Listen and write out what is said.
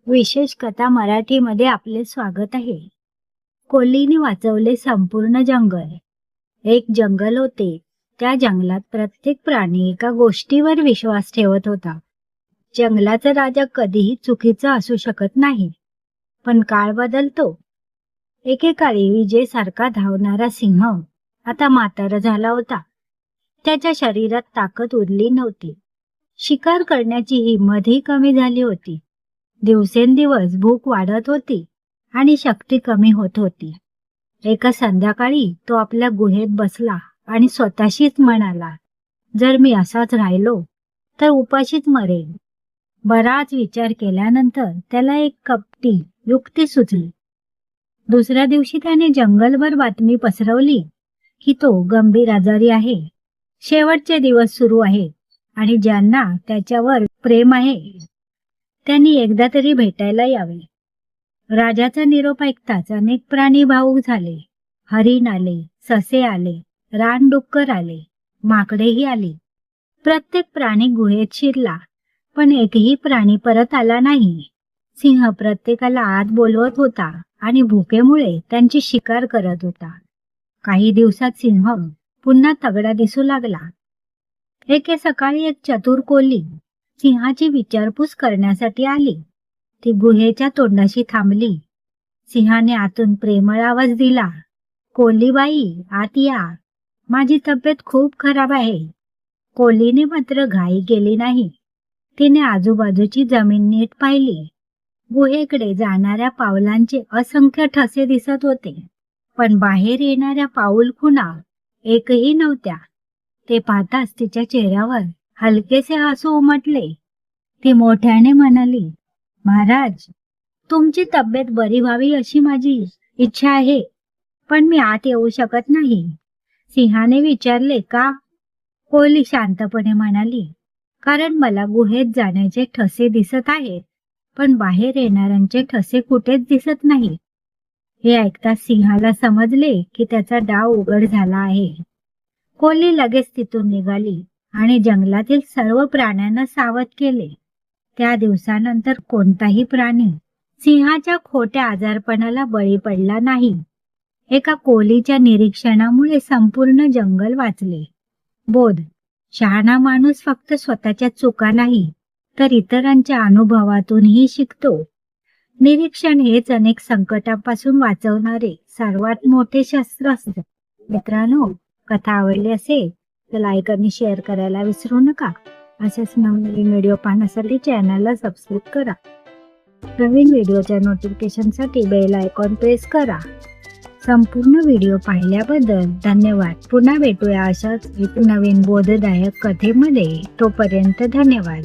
विशेष कथा मराठीमध्ये आपले स्वागत आहे. कोल्लीने वाचवले संपूर्ण जंगल. एक जंगल होते. त्या जंगलात प्रत्येक प्राणी एका गोष्टीवर विश्वास ठेवत होता. जंगलाचा राजा कधीही चुकीचा असू शकत नाही. पण काळ बदलतो. एकेकाळी विजयसारखा धावणारा सिंह आता म्हातारा झाला होता. त्याच्या शरीरात ताकद उरली नव्हती. शिकार करण्याची हिंमतही कमी झाली होती. दिवसेंदिवस भूक वाढत होती आणि शक्ती कमी होत होती. एका संध्याकाळी तो आपल्या गुहेत बसला आणि स्वतःशीच म्हणाला, जर मी असाच राहिलो तर उपाशीच मरेन. बराच विचार केल्यानंतर त्याला एक कपटी युक्ती सुचली. दुसऱ्या दिवशी त्याने जंगलभर बातमी पसरवली की तो गंभीर आजारी आहे. शेवटचे दिवस सुरू आहेत आणि ज्यांना त्याच्यावर प्रेम आहे त्यांनी एकदा तरी भेटायला यावे. राजाचा निरोप ऐकताच अनेक प्राणी भावूक झाले. हरिण आले, ससे आले, रानडुक्कर आले, माकडेही आली. प्रत्येक प्राणी गुहेत शिरला, पण एकही प्राणी परत आला नाही. सिंह प्रत्येकाला आत बोलवत होता आणि भुकेमुळे त्यांची शिकार करत होता. काही दिवसात सिंह पुन्हा तगडा दिसू लागला. एके सकाळी एक चतुर कोल्ही सिंहाची विचारपूस करण्यासाठी आली. ती गुहेच्या तोंडाशी थांबली. सिंहाने आतून प्रेमळ आवाज दिला, कोल्हीबाई, आत या. माझी तब्येत खूप खराब आहे. कोल्हीने मात्र घाई केली नाही. तिने आजूबाजूची जमीन नीट पाहिली. गुहेकडे जाणाऱ्या पावलांचे असंख्य ठसे दिसत होते, पण बाहेर येणाऱ्या पाऊल खुणा एकही नव्हत्या. ते पाहताच तिच्या चेहऱ्यावर हलकेसे हसू उमटले. ती मोठ्याने म्हणाली, महाराज, तुमची तब्येत बरी व्हावी अशी माझी इच्छा आहे, पण मी आत येऊ शकत नाही. सिंहाने विचारले, का? कोल्ही शांतपणे म्हणाली, कारण मला गुहेत जाण्याचे ठसे दिसत आहेत, पण बाहेर येणाऱ्यांचे ठसे कुठेच दिसत नाही. हे ऐकताच सिंहाला समजले की त्याचा डाव उघड झाला आहे. कोल्ही लगेच तिथून निघाली आणि जंगलातील सर्व प्राण्यांना सावध केले. त्या दिवसानंतर कोणताही प्राणी सिंहाच्या खोट्या आजारपणाला बळी पडला नाही. एका कोल्हीच्या निरीक्षणामुळे संपूर्ण जंगल वाचले. बोध: शहाणा माणूस फक्त स्वतःच्या चुका नाही तर इतरांच्या अनुभवातूनही शिकतो. निरीक्षण हेच अनेक संकटांपासून वाचवणारे सर्वात मोठे शस्त्र असते. मित्रांनो, कथा आवडली असेल तर लाईक आणि शेअर करायला विसरू नका. असेच नवीन व्हिडिओ पाहण्यासाठी चॅनलला सबस्क्राईब करा. नवीन व्हिडिओच्या नोटिफिकेशनसाठी बेल आयकॉन प्रेस करा. संपूर्ण व्हिडिओ पाहिल्याबद्दल धन्यवाद. पुन्हा भेटूया अशाच एक नवीन बोधदायक कथेमध्ये. तोपर्यंत धन्यवाद.